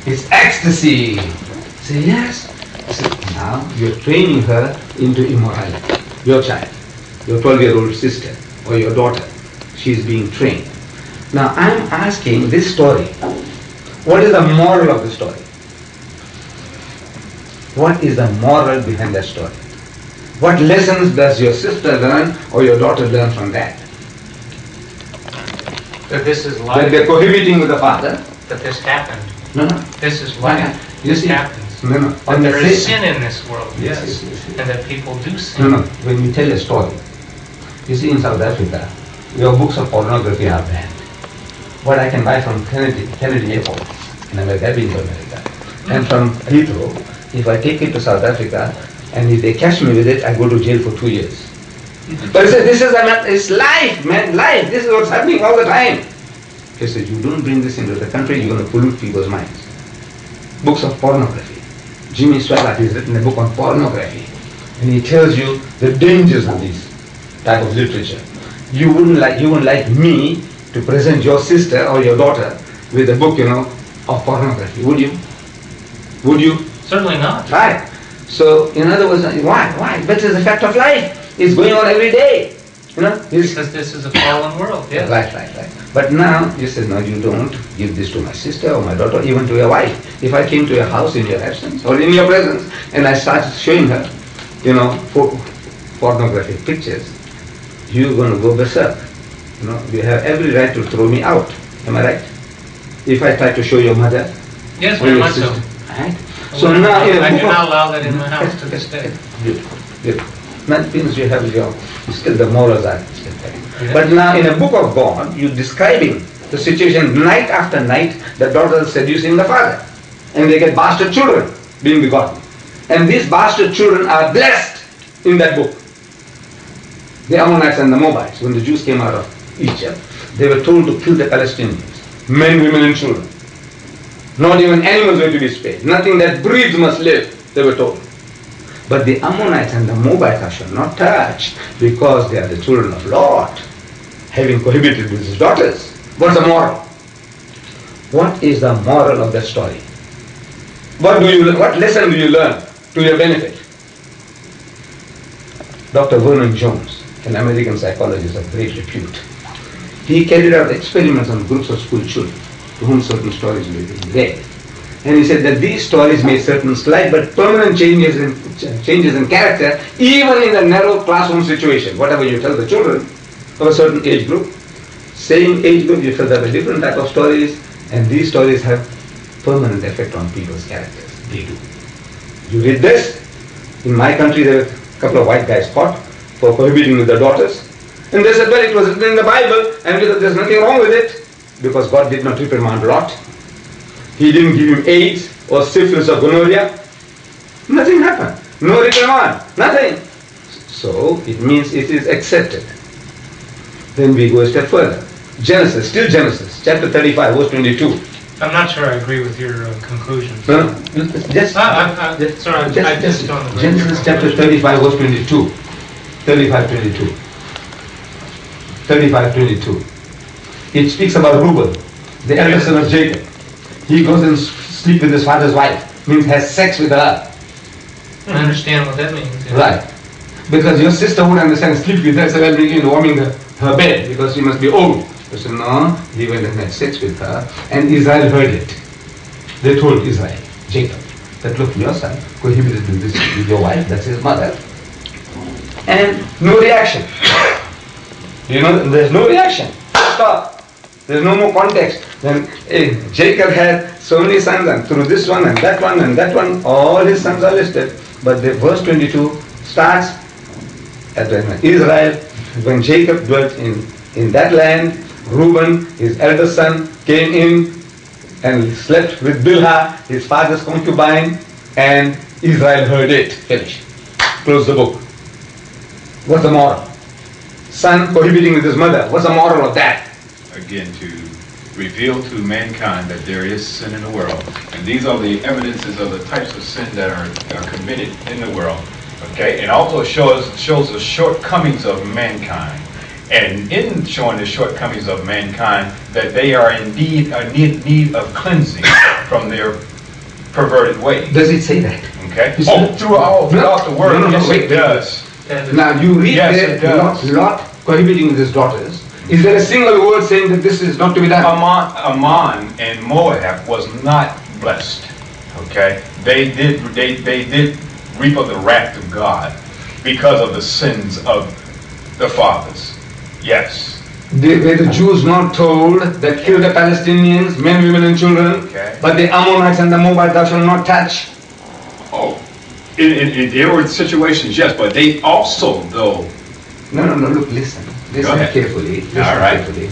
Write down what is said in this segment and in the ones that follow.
It's ecstasy. Say yes. So now you're training her into immorality. Your child, your 12-year-old sister or your daughter, she's being trained. Now I'm asking this story, what is the moral of the story? What is the moral behind that story? What lessons does your sister learn or your daughter learn from that? That this is life. That they're cohabiting with the father. That this happened. No. This is life. This happens. No. That there is sin in this world. Yes. And that people do sin. No. When you tell a story, you see in South Africa, your books of pornography are banned. What I can buy from Kennedy Airport in America, I've been to America, and from Heathrow, if I take it to South Africa, and if they catch me with it, I go to jail for 2 years. But he said, it's life, man, life. This is what's happening all the time. He said, you don't bring this into the country, you're going to pollute people's minds. Books of pornography. Jimmy Swaggart has written a book on pornography, and he tells you the dangers of this type of literature. You wouldn't like me to present your sister or your daughter with a book, of pornography, would you? Would you? Certainly not. Right. So, in other words, why? But it's a fact of life. It's going on every day. Because this is a fallen world, yes. Right. But now, you say, no, you don't give this to my sister or my daughter, even to your wife. If I came to your house in your absence or in your presence, and I started showing her, pornographic pictures, you're going to go berserk. You have every right to throw me out. Am I right? If I try to show your mother. Yes, very much so. Right? So now in a I book do not allow that in my house to this day. Beautiful. That means you have still the morals are still there. Yes. But now in a book of God, you're describing the situation night after night, the daughter is seducing the father. And they get bastard children being begotten. And these bastard children are blessed in that book. The Ammonites and the Moabites, when the Jews came out of Egypt, they were told to kill the Palestinians, men, women and children. Not even animals were to be spared. Nothing that breathes must live, they were told. But the Ammonites and the Moabites I shall not touch, because they are the children of Lot, having cohabited with his daughters. What's the moral? What is the moral of that story? What lesson do you learn to your benefit? Dr. Vernon Jones, an American psychologist of great repute, he carried out experiments on groups of school children to whom certain stories were being read. And he said that these stories made certain slight but permanent changes in character, even in the narrow classroom situation. Whatever you tell the children of a certain age group, same age group, you tell them a different type of stories, and these stories have permanent effect on people's characters. They do. You read this, in my country there were a couple of white guys caught for cohabiting with their daughters, and they said, well, it was written in the Bible, and there's nothing wrong with it, because God did not reprimand Lot. He didn't give him AIDS or syphilis or gonorrhea. Nothing happened. No reprimand. Nothing. So it means it is accepted. Then we go a step further. Genesis, chapter 35, verse 22. I'm not sure I agree with your conclusions. No, just Genesis chapter 35, verse 22. 35:22. It speaks about Reuben, the eldest son of Jacob. He goes and sleeps with his father's wife, means has sex with her. I understand what that means. Yeah. Right. Because your sister would understand sleep with her, so well begin warming her bed, because she must be old. So no, he went and had sex with her, and Israel heard it. They told Israel, Jacob, that look, your son cohabited with your wife, that's his mother. And no reaction. There's no reaction. Stop. There's no more context. Then Jacob had so many sons, and through this one and that one, all his sons are listed. But the verse 22 starts at Israel, when Jacob dwelt in that land, Reuben, his eldest son, came in and slept with Bilhah, his father's concubine, and Israel heard it. Finish. Close the book. What's the moral? Son cohabiting with his mother. What's the moral of that? Again, to reveal to mankind that there is sin in the world. And these are the evidences of the types of sin that are committed in the world. Okay? And also shows the shortcomings of mankind. And in showing the shortcomings of mankind, that they are indeed in need of cleansing from their perverted ways. Does it say that? Okay? You Oh, see- throughout the word, No, no, yes, wait, it wait. does. Now you read Yes, there it does. Lot prohibiting his daughters. Is there a single word saying that this is not to be done? Ammon and Moab was not blessed. Okay? They did reap of the wrath of God because of the sins of the fathers. Yes. Were the Jews not told that kill the Palestinians, men, women and children, Okay. but the Ammonites and the Moabites thou shalt not touch? Oh. There were situations, yes, but they also, though, No, look, listen ahead. carefully. Listen All right. carefully.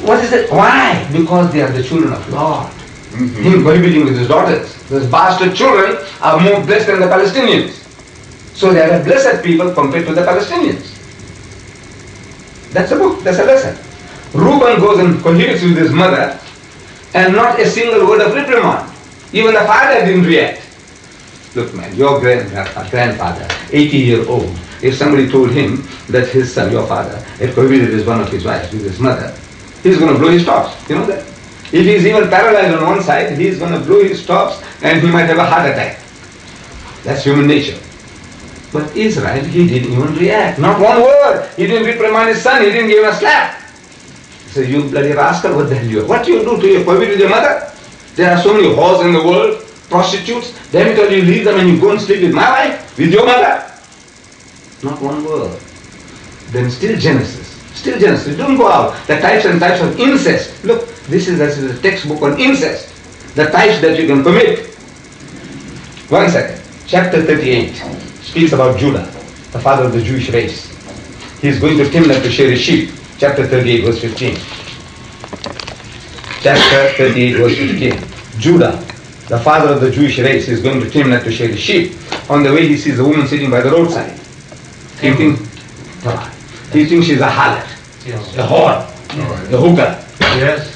What is it? Why? Because they are the children of God. Him prohibiting with his daughters. Those bastard children are more blessed than the Palestinians. So they are a blessed people compared to the Palestinians. That's a book, that's a lesson. Reuben goes and cohabits with his mother and not a single word of reprimand. Even the father didn't react. Look man, your grandfather, 80-year-old, if somebody told him that his son, your father, had cohabited with one of his wives, with his mother, he's going to blow his tops. You know that? If he's even paralyzed on one side, he's going to blow his tops and he might have a heart attack. That's human nature. But Israel, he didn't even react. Not one word. He didn't reprimand his son. He didn't give him a slap. He said, you bloody rascal, what the hell you are? What do you do to your cohabit with your mother? There are so many whores in the world, prostitutes. Damn it all, you leave them and you go and sleep with my wife, with your mother. Not one word. Then still Genesis. Still Genesis. Don't go out. The types and types of incest. Look, this is a textbook on incest. The types that you can commit. 1 second. Chapter 38 speaks about Judah, the father of the Jewish race. He is going to Timnah to shear his sheep. Chapter 38 verse 15. Chapter 38 verse 15. Judah, the father of the Jewish race, is going to Timnah to shear his sheep. On the way he sees a woman sitting by the roadside. He thinks she's a harlot, Yes. a whore, a hooker. Yes.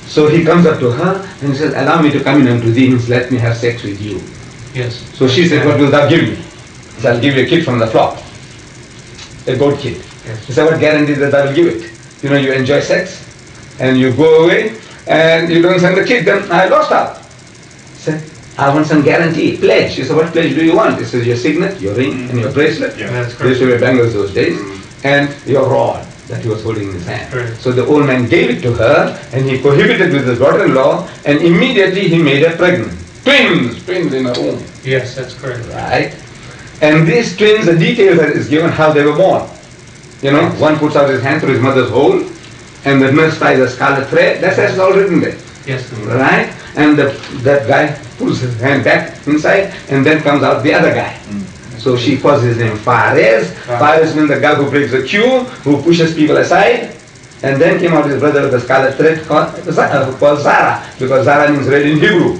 So he comes up to her and he says, allow me to come in unto thee, means let me have sex with you. Yes. So she said, what will thou give me? He said, I'll give you a kid from the flock, a goat kid. Yes. He said, what guarantee that I will give it? You know, you enjoy sex and you go away and you don't send the kid, then I lost out. He said, I want some guarantee, pledge. He said, what pledge do you want? He says, your signet, your ring, and your bracelet. Yeah. That's They used correct. to wear bangles those days. And your rod that he was holding in his hand. Correct. So the old man gave it to her and he cohabited with his daughter-in-law and immediately he made her pregnant. Twins in her womb. Yes, that's correct. Right? And these twins, the details that is given how they were born. You know, one puts out his hand through his mother's hole and the nurse ties a scarlet thread. That's all written there. Yes. Right? And that guy pulls his hand back inside and then comes out the other guy. So she calls his name Fares. Fares means the guy who breaks the queue, who pushes people aside. And then came out his brother with the scarlet thread called Zara, because Zara means red in Hebrew.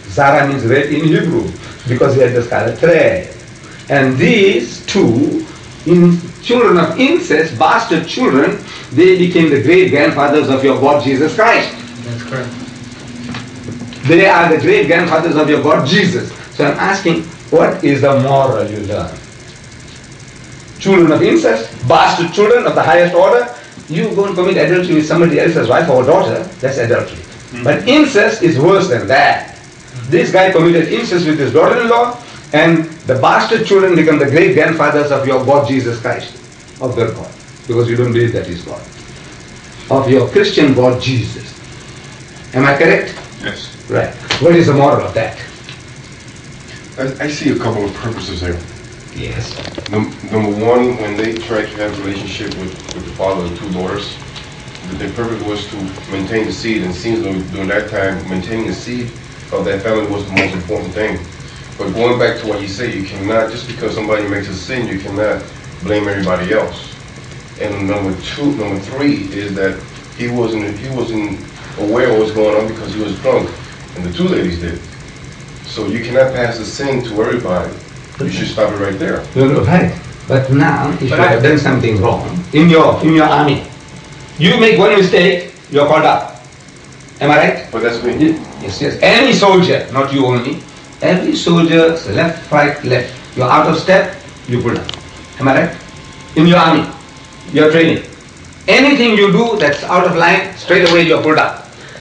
Zara means red in Hebrew, because he had the scarlet thread. And these two, children of incest, bastard children, they became the great grandfathers of your God Jesus Christ. That's correct. They are the great grandfathers of your God Jesus. So I'm asking, what is the moral you learn? Children of incest, bastard children of the highest order, you go and commit adultery with somebody else's wife or daughter, that's adultery. But incest is worse than that. This guy committed incest with his daughter-in-law, and the bastard children become the great grandfathers of your God Jesus Christ, of their God, because you don't believe that is God. Of your Christian God Jesus. Am I correct? Yes. Right. What is the moral of that? I see a couple of purposes there. Yes. Number one, when they tried to have a relationship with the father of two daughters, the purpose was to maintain the seed, and it seems during that time, maintaining the seed of that family was the most important thing. But going back to what you say, you cannot, just because somebody makes a sin, you cannot blame everybody else. And number three is that he wasn't aware of what was going on because he was drunk, and the two ladies did. So you cannot pass the sin to everybody. You should stop it right there. You're right. But now, if you have done something wrong in your army, you make one mistake, you're called up. Am I right? But that's me. Yes. Any soldier, not you only, every soldier, left, right, left. You're out of step, you pull down. Am I right? In your army, your training. Anything you do that's out of line, straight away you are pulled up.